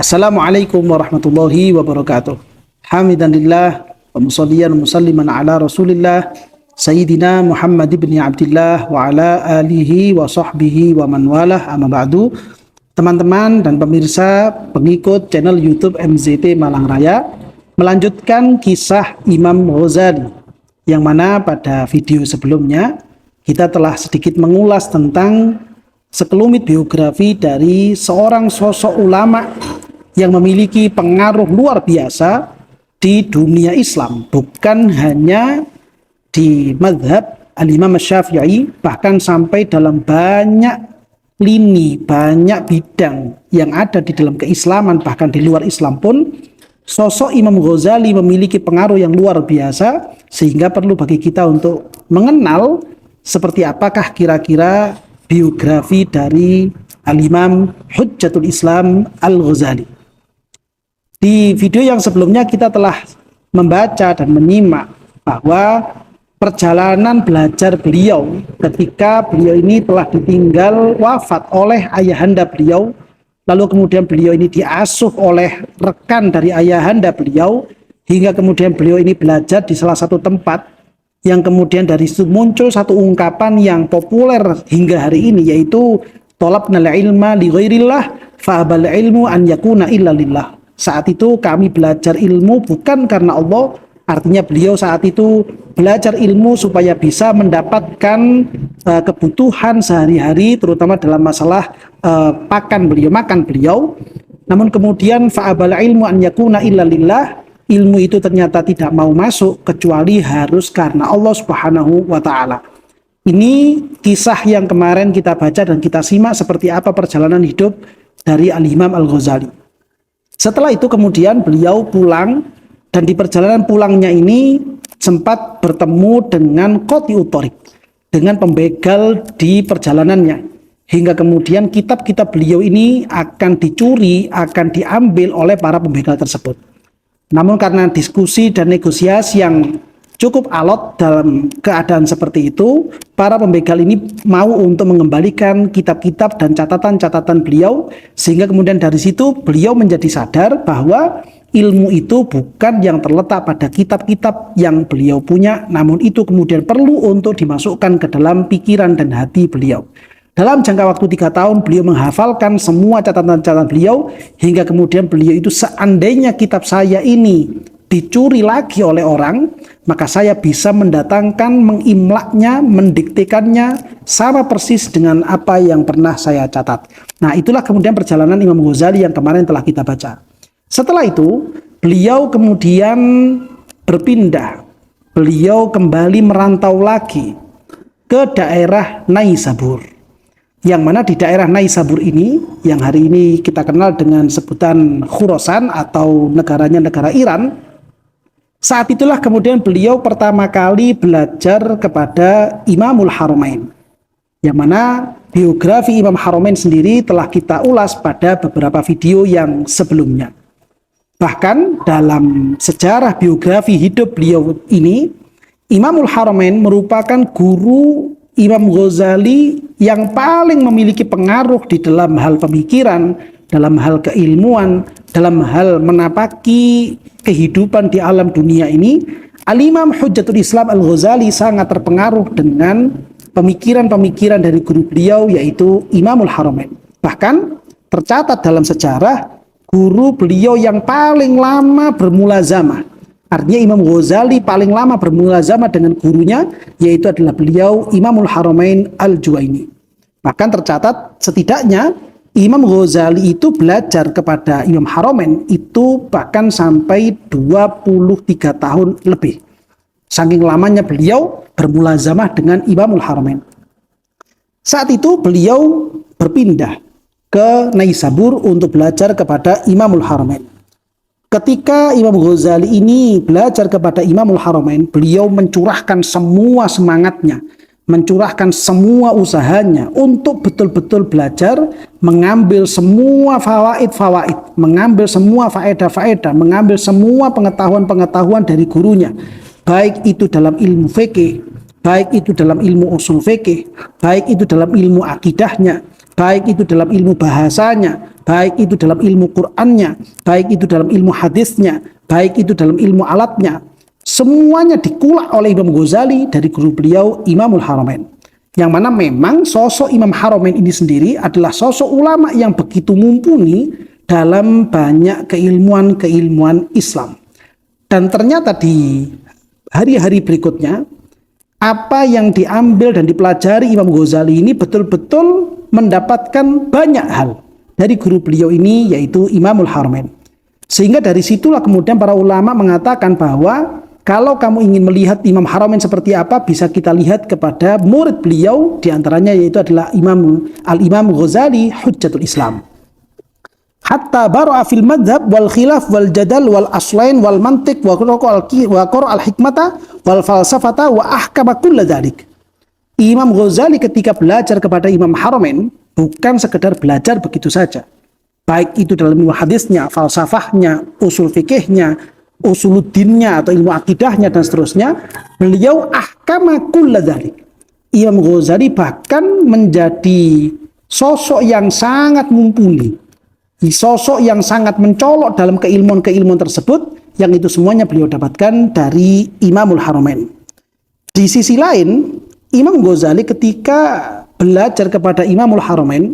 Assalamualaikum warahmatullahi wabarakatuh. Hamidanillah wa musalliyan wa musalliman ala Rasulillah Sayyidina Muhammad ibn Abdullah wa ala alihi wa sahbihi wa man walah, amma ba'du. Teman-teman dan pemirsa pengikut channel YouTube MZT Malang Raya, melanjutkan kisah Imam Ghazali yang mana pada video sebelumnya kita telah sedikit mengulas tentang sekelumit biografi dari seorang sosok ulama yang memiliki pengaruh luar biasa di dunia Islam, bukan hanya di mazhab Al-Imam Syafi'i, bahkan sampai dalam banyak lini, banyak bidang yang ada di dalam keislaman, bahkan di luar Islam pun sosok Imam Ghazali memiliki pengaruh yang luar biasa, sehingga perlu bagi kita untuk mengenal seperti apakah kira-kira biografi dari Al-Imam Hujjatul Islam Al-Ghazali. Di video yang sebelumnya kita telah membaca dan menyimak bahwa perjalanan belajar beliau ketika beliau ini telah ditinggal wafat oleh ayahanda beliau, lalu kemudian beliau ini diasuh oleh rekan dari ayahanda beliau, hingga kemudian beliau ini belajar di salah satu tempat yang kemudian dari situ muncul satu ungkapan yang populer hingga hari ini, yaitu tolabnal ilma li ghairillah fa abal ilmu an yakuna illa lillah. Saat itu kami belajar ilmu bukan karena Allah, artinya beliau saat itu belajar ilmu supaya bisa mendapatkan kebutuhan sehari-hari, terutama dalam masalah makan beliau. Namun kemudian fa abal ilmu an yakuna illa lillah, ilmu itu ternyata tidak mau masuk kecuali harus karena Allah Subhanahu wa Ta'ala. Ini kisah yang kemarin kita baca dan kita simak seperti apa perjalanan hidup dari Al-Imam Al-Ghazali. Setelah itu kemudian beliau pulang, dan di perjalanan pulangnya ini sempat bertemu dengan Qati'ut Thariq, dengan pembegal di perjalanannya, hingga kemudian kitab-kitab beliau ini akan dicuri, akan diambil oleh para pembegal tersebut. Namun karena diskusi dan negosiasi yang cukup alot dalam keadaan seperti itu, para pembegal ini mau untuk mengembalikan kitab-kitab dan catatan-catatan beliau, sehingga kemudian dari situ beliau menjadi sadar bahwa ilmu itu bukan yang terletak pada kitab-kitab yang beliau punya, namun itu kemudian perlu untuk dimasukkan ke dalam pikiran dan hati beliau. Dalam jangka waktu 3 tahun beliau menghafalkan semua catatan-catatan beliau, hingga kemudian beliau itu, seandainya kitab saya ini dicuri lagi oleh orang, maka saya bisa mendatangkan, mengimlaknya, mendiktekannya sama persis dengan apa yang pernah saya catat. Nah, itulah kemudian perjalanan Imam Ghazali yang kemarin telah kita baca. Setelah itu beliau kemudian berpindah, beliau kembali merantau lagi ke daerah Naisabur, yang mana di daerah Naisabur ini, yang hari ini kita kenal dengan sebutan Khurasan atau negaranya negara Iran, saat itulah kemudian beliau pertama kali belajar kepada Imamul Haramain, yang mana biografi Imam Haramain sendiri telah kita ulas pada beberapa video yang sebelumnya. Bahkan dalam sejarah biografi hidup beliau ini, Imamul Haramain merupakan guru Imam Ghazali yang paling memiliki pengaruh di dalam hal pemikiran, dalam hal keilmuan, dalam hal menapaki kehidupan di alam dunia ini. Al-Imam Hujjatul Islam Al-Ghazali sangat terpengaruh dengan pemikiran-pemikiran dari guru beliau, yaitu Imamul Haramain. Bahkan tercatat dalam sejarah guru beliau yang paling lama bermulazamah, artinya Imam Ghazali paling lama bermulazamah dengan gurunya, yaitu adalah beliau Imamul Haramain Al-Juwaini. Bahkan tercatat setidaknya Imam Ghazali itu belajar kepada Imam Haramain itu bahkan sampai 23 tahun lebih. Saking lamanya beliau bermulazamah dengan Imamul Haramain. Saat itu beliau berpindah ke Naisabur untuk belajar kepada Imamul Haramain. Ketika Imam Ghazali ini belajar kepada Imamul Haramain, beliau mencurahkan semua semangatnya, mencurahkan semua usahanya untuk betul-betul belajar, mengambil semua fawaid-fawaid, mengambil semua faedah-faedah, mengambil semua pengetahuan-pengetahuan dari gurunya, baik itu dalam ilmu fikih, baik itu dalam ilmu usul fikih, baik itu dalam ilmu akidahnya, baik itu dalam ilmu bahasanya, baik itu dalam ilmu Qur'annya, baik itu dalam ilmu hadisnya, baik itu dalam ilmu alatnya, semuanya dikulak oleh Imam Ghazali dari guru beliau Imamul Haramain. Yang mana memang sosok Imam Haramain ini sendiri adalah sosok ulama yang begitu mumpuni dalam banyak keilmuan Islam. Dan ternyata di hari-hari berikutnya, apa yang diambil dan dipelajari Imam Ghazali ini betul-betul mendapatkan banyak hal dari guru beliau ini, yaitu Imamul Haramain. Sehingga dari situlah kemudian para ulama mengatakan bahwa kalau kamu ingin melihat Imam Haramain seperti apa, bisa kita lihat kepada murid beliau, diantaranya yaitu adalah Al-Imam Ghazali Hujjatul Islam. Hatta bara'a fil madhab wal khilaf wal jadal wal aslain wal mantiq wa qara al hikmata wal falsafata wa ahkama kulla dzalik. Imam Ghazali ketika belajar kepada Imam Haramain bukan sekedar belajar begitu saja. Baik itu dalam ilmu hadisnya, falsafahnya, usul fikihnya, usuluddinnya atau ilmu akidahnya dan seterusnya, beliau ahkama kulla dzalik. Imam Ghazali bahkan menjadi sosok yang sangat mumpuni, sosok yang sangat mencolok dalam keilmuan tersebut, yang itu semuanya beliau dapatkan dari Imamul Haramain. Di sisi lain, Imam Ghazali ketika belajar kepada Imamul Haramain,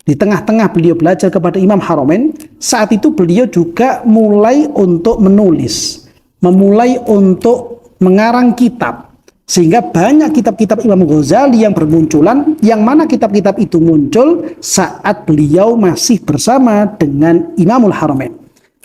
di tengah-tengah beliau belajar kepada Imam Haramain, saat itu beliau juga mulai untuk menulis, memulai untuk mengarang kitab. Sehingga banyak kitab-kitab Imam Ghazali yang bermunculan, yang mana kitab-kitab itu muncul saat beliau masih bersama dengan Imamul Haramain.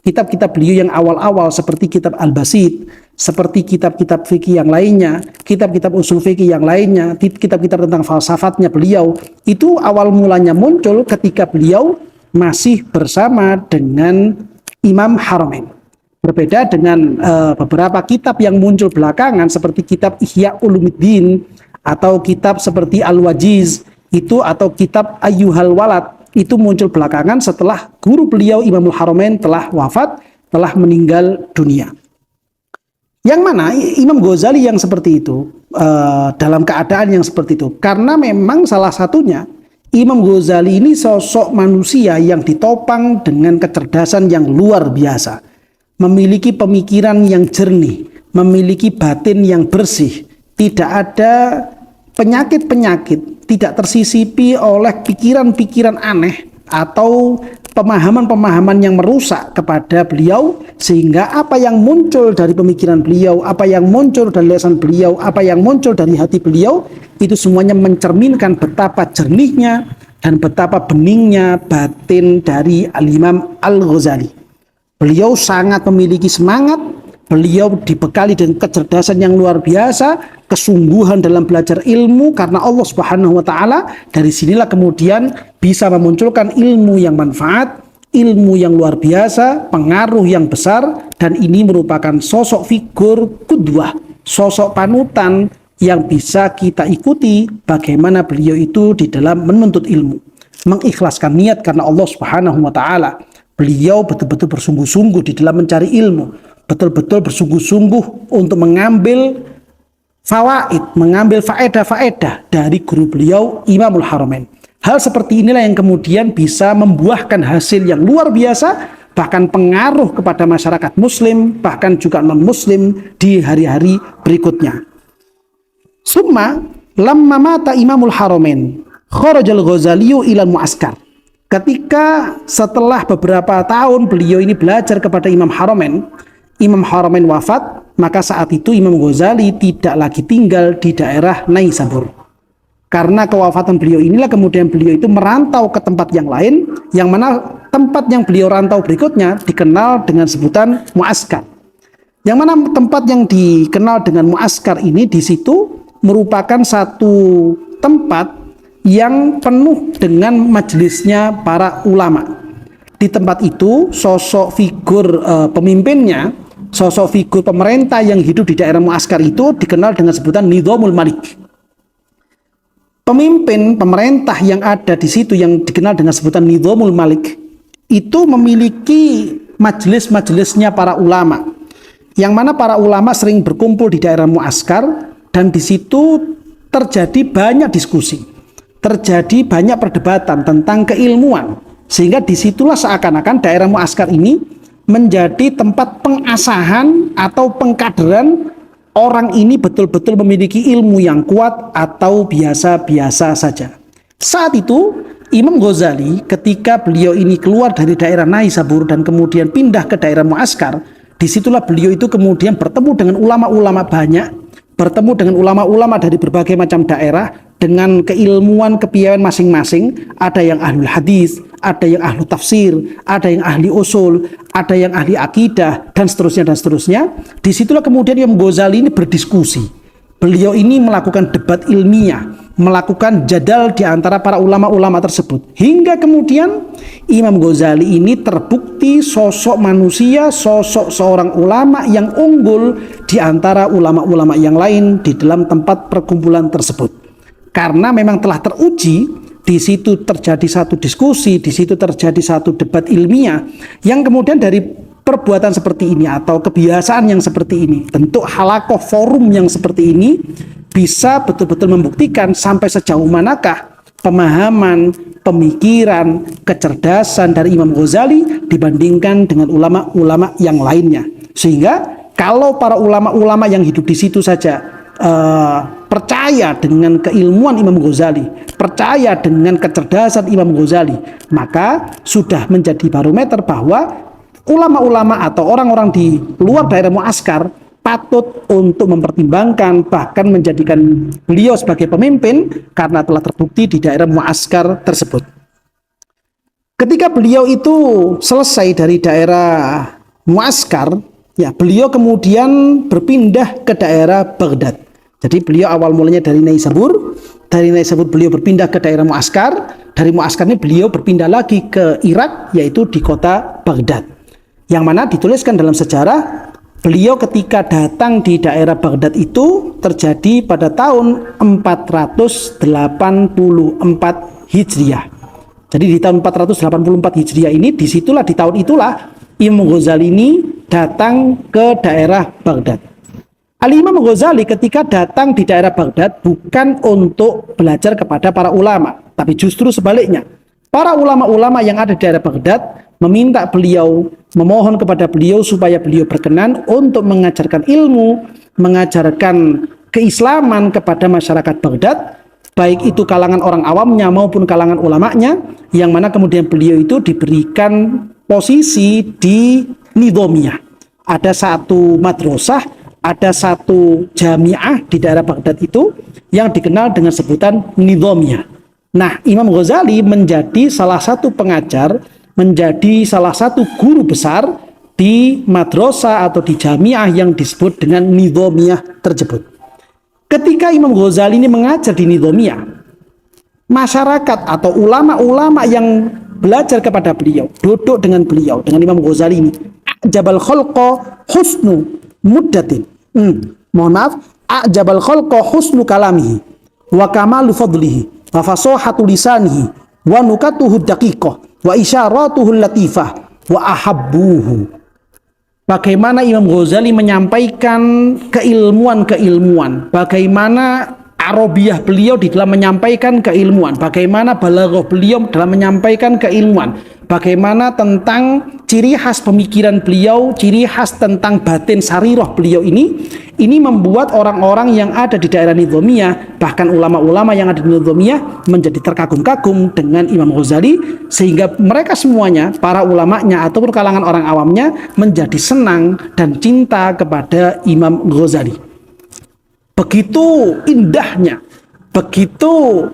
Kitab-kitab beliau yang awal-awal seperti kitab Al-Basit, seperti kitab-kitab fikih yang lainnya, kitab-kitab usul fikih yang lainnya, kitab-kitab tentang falsafatnya beliau, itu awal mulanya muncul ketika beliau masih bersama dengan Imam Haramain. Berbeda dengan beberapa kitab yang muncul belakangan seperti kitab Ihya Ulumuddin atau kitab seperti Al-Wajiz itu, atau kitab Ayyuhal Walad, itu muncul belakangan setelah guru beliau Imamul Haramain telah wafat, telah meninggal dunia. Yang mana Imam Ghazali yang seperti itu, dalam keadaan yang seperti itu, karena memang salah satunya Imam Ghazali ini sosok manusia yang ditopang dengan kecerdasan yang luar biasa, memiliki pemikiran yang jernih, memiliki batin yang bersih, tidak ada penyakit-penyakit, tidak tersisipi oleh pikiran-pikiran aneh atau pemahaman-pemahaman yang merusak kepada beliau, sehingga apa yang muncul dari pemikiran beliau, apa yang muncul dari lisan beliau, apa yang muncul dari hati beliau, itu semuanya mencerminkan betapa jernihnya dan betapa beningnya batin dari Al-Imam Al-Ghazali. Beliau sangat memiliki semangat, beliau dibekali dengan kecerdasan yang luar biasa, kesungguhan dalam belajar ilmu karena Allah Subhanahu wa taala. Dari sinilah kemudian bisa memunculkan ilmu yang manfaat, ilmu yang luar biasa, pengaruh yang besar, dan ini merupakan sosok figur qudwah, sosok panutan yang bisa kita ikuti bagaimana beliau itu di dalam menuntut ilmu, mengikhlaskan niat karena Allah Subhanahu wa taala. Beliau betul-betul bersungguh-sungguh di dalam mencari ilmu, betul-betul bersungguh-sungguh untuk mengambil fawaid, mengambil faedah-faedah dari guru beliau Imamul Haramain. Hal seperti inilah yang kemudian bisa membuahkan hasil yang luar biasa, bahkan pengaruh kepada masyarakat muslim, bahkan juga non-muslim di hari-hari berikutnya. Summa lamma mata Imamul Haramain, kharajal Ghazaliyu ilal mu'askar. Ketika setelah beberapa tahun beliau ini belajar kepada Imam Haramain wafat, maka saat itu Imam Ghazali tidak lagi tinggal di daerah Naisabur. Karena kewafatan beliau inilah kemudian beliau itu merantau ke tempat yang lain, yang mana tempat yang beliau rantau berikutnya dikenal dengan sebutan mu'askar. Yang mana tempat yang dikenal dengan mu'askar ini di situ merupakan satu tempat yang penuh dengan majelisnya para ulama. Di tempat itu sosok figur pemimpinnya, sosok figur pemerintah yang hidup di daerah mu'askar itu dikenal dengan sebutan Nizamul Malik. Pemimpin pemerintah yang ada di situ yang dikenal dengan sebutan Nizamul Malik itu memiliki majelis-majelisnya para ulama, yang mana para ulama sering berkumpul di daerah mu'askar, dan di situ terjadi banyak diskusi. terjadi banyak perdebatan tentang keilmuan, sehingga disitulah seakan-akan daerah muaskar ini menjadi tempat pengasahan atau pengkaderan orang ini betul-betul memiliki ilmu yang kuat atau biasa-biasa saja. Saat itu Imam Ghazali ketika beliau ini keluar dari daerah Naisabur dan kemudian pindah ke daerah muaskar, disitulah beliau itu kemudian bertemu dengan ulama-ulama banyak, bertemu dengan ulama-ulama dari berbagai macam daerah dengan keilmuan kepiawaian masing-masing. Ada yang ahli hadis, ada yang ahli tafsir, ada yang ahli usul, ada yang ahli akidah, dan seterusnya dan seterusnya. Disitulah kemudian Imam Ghazali ini berdiskusi. Beliau ini melakukan debat ilmiah, melakukan jadal di antara para ulama-ulama tersebut, hingga kemudian Imam Ghazali ini terbukti sosok manusia, sosok seorang ulama yang unggul di antara ulama-ulama yang lain di dalam tempat perkumpulan tersebut. Karena memang telah teruji, di situ terjadi satu diskusi, di situ terjadi satu debat ilmiah yang kemudian dari perbuatan seperti ini atau kebiasaan yang seperti ini, bentuk halakoh forum yang seperti ini bisa betul-betul membuktikan sampai sejauh manakah pemahaman, pemikiran, kecerdasan dari Imam Ghazali dibandingkan dengan ulama-ulama yang lainnya. Sehingga kalau para ulama-ulama yang hidup di situ saja percaya dengan keilmuan Imam Ghazali, percaya dengan kecerdasan Imam Ghazali, maka sudah menjadi barometer bahwa ulama-ulama atau orang-orang di luar daerah muaskar patut untuk mempertimbangkan bahkan menjadikan beliau sebagai pemimpin karena telah terbukti di daerah muaskar tersebut. Ketika beliau itu selesai dari daerah muaskar, ya beliau kemudian berpindah ke daerah Baghdad. Jadi beliau awal mulanya dari Naisabur beliau berpindah ke daerah muaskar, dari muaskar ini beliau berpindah lagi ke Irak, yaitu di kota Baghdad. Yang mana dituliskan dalam sejarah, beliau ketika datang di daerah Baghdad itu terjadi pada tahun 484 Hijriah. Jadi di tahun 484 Hijriah ini, disitulah di tahun itulah Imam Ghazali ini datang ke daerah Baghdad. Al-Imam Ghazali ketika datang di daerah Baghdad bukan untuk belajar kepada para ulama, tapi justru sebaliknya. Para ulama-ulama yang ada di daerah Baghdad meminta beliau, memohon kepada beliau supaya beliau berkenan untuk mengajarkan ilmu, mengajarkan keislaman kepada masyarakat Baghdad, baik itu kalangan orang awamnya maupun kalangan ulamanya, yang mana kemudian beliau itu diberikan posisi di Nidhomiyah. Ada satu madrasah, ada satu jamiah di daerah Baghdad itu yang dikenal dengan sebutan Nidhomiyah. Nah, Imam Ghazali menjadi salah satu pengajar, menjadi salah satu guru besar di madrasah atau di jamiah yang disebut dengan Nidhomiyah tersebut. Ketika Imam Ghazali ini mengajar di Nidhomiyah, masyarakat atau ulama-ulama yang belajar kepada beliau, duduk dengan beliau, dengan Imam Ghazali ini, Jabal Khalqa husnu muddatin. Mohon maaf, Jabal Khalqa husnu kalamihi wa kamalu fadlihi wa fasahatu lisanihi wa nukatuhu daqiqah wa isyaratuhu latifah wa ahabbuhu. Bagaimana Imam Ghazali menyampaikan keilmuan-keilmuan, bagaimana arabiyah beliau di dalam menyampaikan keilmuan, bagaimana balaghah beliau dalam menyampaikan keilmuan, bagaimana tentang ciri khas pemikiran beliau, ciri khas tentang batin sarirah beliau ini membuat orang-orang yang ada di daerah Nidhomiyah, bahkan ulama-ulama yang ada di Nidhomiyah menjadi terkagum-kagum dengan Imam Ghazali, sehingga mereka semuanya, para ulamanya ataupun kalangan orang awamnya menjadi senang dan cinta kepada Imam Ghazali. Begitu indahnya, begitu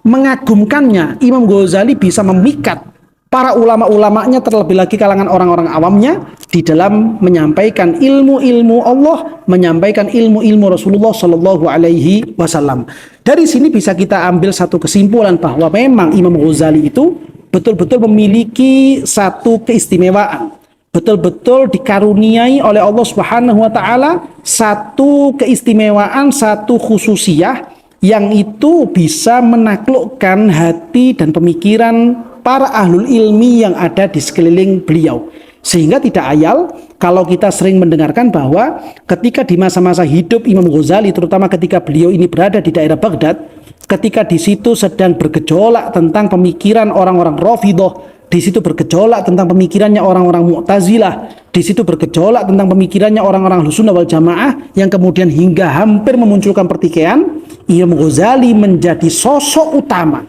mengagumkannya Imam Ghazali bisa memikat para ulama-ulamanya, terlebih lagi kalangan orang-orang awamnya, di dalam menyampaikan ilmu-ilmu Allah, menyampaikan ilmu-ilmu Rasulullah Shallallahu Alaihi Wasallam. Dari sini bisa kita ambil satu kesimpulan bahwa memang Imam Ghazali itu betul-betul memiliki satu keistimewaan, betul-betul dikaruniai oleh Allah Subhanahu Wa Taala satu keistimewaan, satu khususiyah yang itu bisa menaklukkan hati dan pemikiran para ahlul ilmi yang ada di sekeliling beliau. Sehingga tidak ayal kalau kita sering mendengarkan bahwa ketika di masa-masa hidup Imam Ghazali, terutama ketika beliau ini berada di daerah Baghdad, ketika di situ sedang bergejolak tentang pemikiran orang-orang Rafidhah, di situ bergejolak tentang pemikirannya orang-orang Mu'tazilah, di situ bergejolak tentang pemikirannya orang-orang Ahlussunnah wal Jamaah, yang kemudian hingga hampir memunculkan pertikaian, Imam Ghazali menjadi sosok utama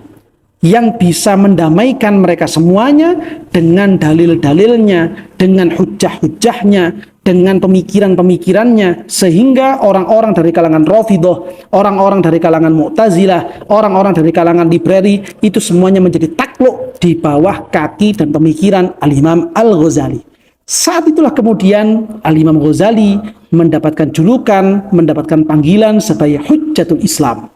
yang bisa mendamaikan mereka semuanya dengan dalil-dalilnya, dengan hujjah-hujjahnya, dengan pemikiran-pemikirannya, sehingga orang-orang dari kalangan Rafidhah, orang-orang dari kalangan Mu'tazilah, orang-orang dari kalangan library, itu semuanya menjadi takluk di bawah kaki dan pemikiran Al-Imam Al-Ghazali. Saat itulah kemudian Al-Imam Ghazali mendapatkan julukan, mendapatkan panggilan sebagai Hujjatul Islam.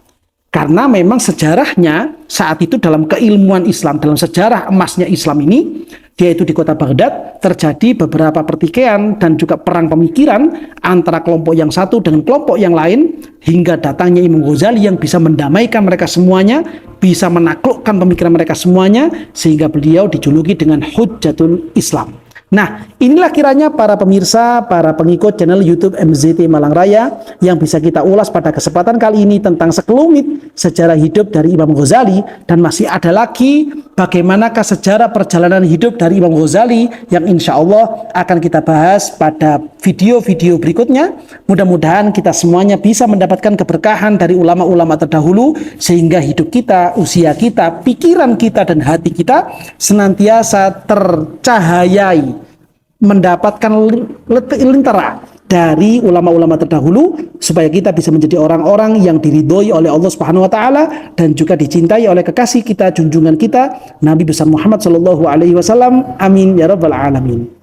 Karena memang sejarahnya saat itu dalam keilmuan Islam, dalam sejarah emasnya Islam ini, yaitu di kota Baghdad, terjadi beberapa pertikaian dan juga perang pemikiran antara kelompok yang satu dengan kelompok yang lain, hingga datangnya Imam Ghazali yang bisa mendamaikan mereka semuanya, bisa menaklukkan pemikiran mereka semuanya, sehingga beliau dijuluki dengan Hujjatul Islam. Nah, inilah kiranya para pemirsa, para pengikut channel YouTube MZT Malang Raya yang bisa kita ulas pada kesempatan kali ini tentang sekelumit sejarah hidup dari Imam Ghazali, dan masih ada lagi bagaimanakah sejarah perjalanan hidup dari Imam Ghazali yang insya Allah akan kita bahas pada video-video berikutnya. Mudah-mudahan kita semuanya bisa mendapatkan keberkahan dari ulama-ulama terdahulu, sehingga hidup kita, usia kita, pikiran kita, dan hati kita senantiasa tercahayai, mendapatkan lentera dari ulama-ulama terdahulu, supaya kita bisa menjadi orang-orang yang diridhoi oleh Allah Subhanahu wa taala dan juga dicintai oleh kekasih kita, junjungan kita Nabi besar Muhammad sallallahu alaihi wasallam. Amin ya rabbal alamin.